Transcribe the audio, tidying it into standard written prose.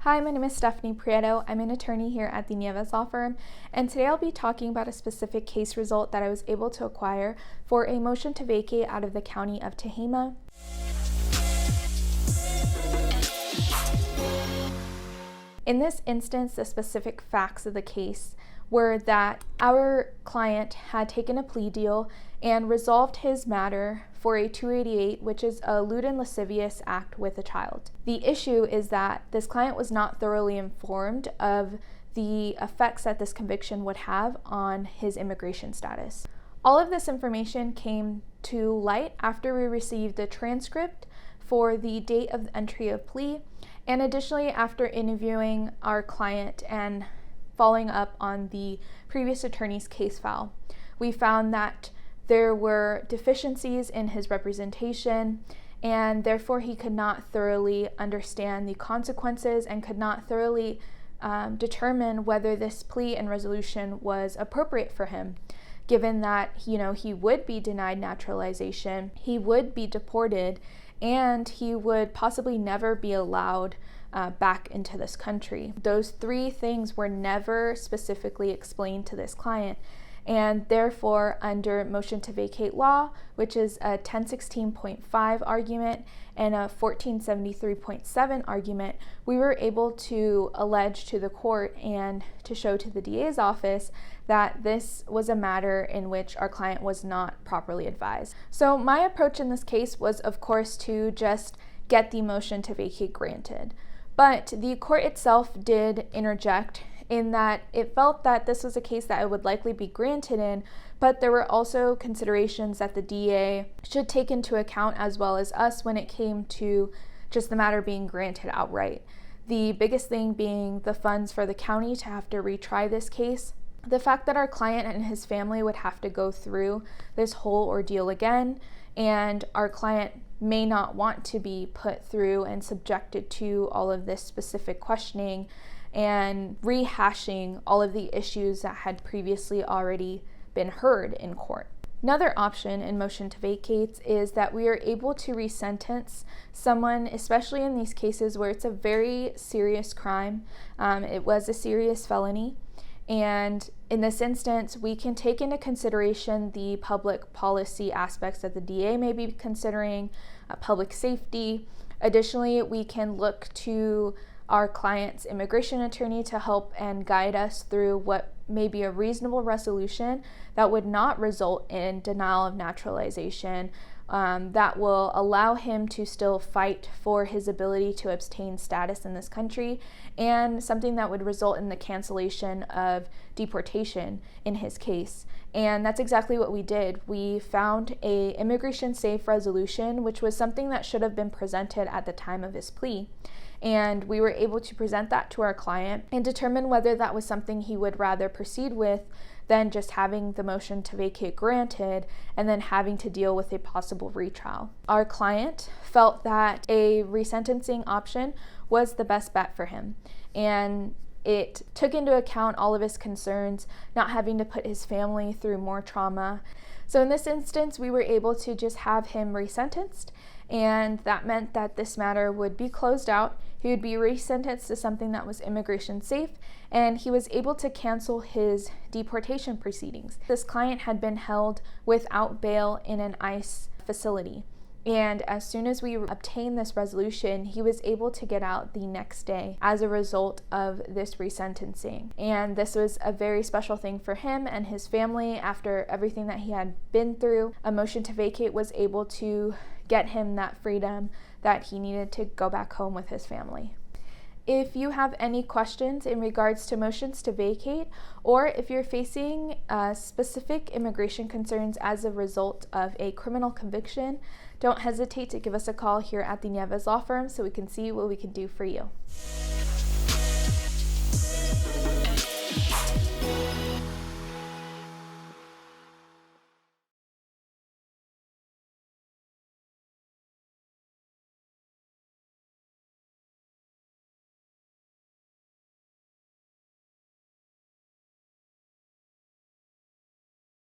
Hi, my name is Stephani Prieto. I'm an attorney here at the Nieves Law Firm, and today I'll be talking about a specific case result that I was able to acquire for a motion to vacate out of the county of Tehama. In this instance, the specific facts of the case were that our client had taken a plea deal and resolved his matter for a 288, which is a lewd and lascivious act with a child. The issue is that this client was not thoroughly informed of the effects that this conviction would have on his immigration status. All of this information came to light after we received the transcript for the date of the entry of plea, and additionally after interviewing our client and following up on the previous attorney's case file. We found that there were deficiencies in his representation, and therefore he could not thoroughly understand the consequences and could not thoroughly determine whether this plea and resolution was appropriate for him, given that he would be denied naturalization, he would be deported, and he would possibly never be allowed back into this country. Those three things were never specifically explained to this client, and therefore under motion to vacate law, which is a 1016.5 argument and a 1473.7 argument, we were able to allege to the court and to show to the DA's office that this was a matter in which our client was not properly advised. So my approach in this case was, of course, to just get the motion to vacate granted. But the court itself did interject in that it felt that this was a case that it would likely be granted in, but there were also considerations that the DA should take into account, as well as us, when it came to just the matter being granted outright. The biggest thing being the funds for the county to have to retry this case. The fact that our client and his family would have to go through this whole ordeal again, and our client may not want to be put through and subjected to all of this specific questioning and rehashing all of the issues that had previously already been heard in court. Another option in motion to vacate is that we are able to resentence someone, especially in these cases where it's a very serious crime. It was a serious felony. And in this instance, we can take into consideration the public policy aspects that the DA may be considering, public safety. Additionally, we can look to our client's immigration attorney to help and guide us through what may be a reasonable resolution that would not result in denial of naturalization, that will allow him to still fight for his ability to obtain status in this country, and something that would result in the cancellation of deportation in his case. And that's exactly what we did. We found a immigration safe resolution, which was something that should have been presented at the time of his plea. And we were able to present that to our client and determine whether that was something he would rather proceed with than just having the motion to vacate granted and then having to deal with a possible retrial. Our client felt that a resentencing option was the best bet for him, and it took into account all of his concerns, not having to put his family through more trauma. So in this instance, we were able to just have him resentenced, and that meant that this matter would be closed out. He would be resentenced to something that was immigration safe, and he was able to cancel his deportation proceedings. This client had been held without bail in an ICE facility, and as soon as we obtained this resolution, he was able to get out the next day as a result of this resentencing. And this was a very special thing for him and his family after everything that he had been through. A motion to vacate was able to get him that freedom that he needed to go back home with his family. If you have any questions in regards to motions to vacate, or if you're facing specific immigration concerns as a result of a criminal conviction, don't hesitate to give us a call here at the Nieves Law Firm so we can see what we can do for you.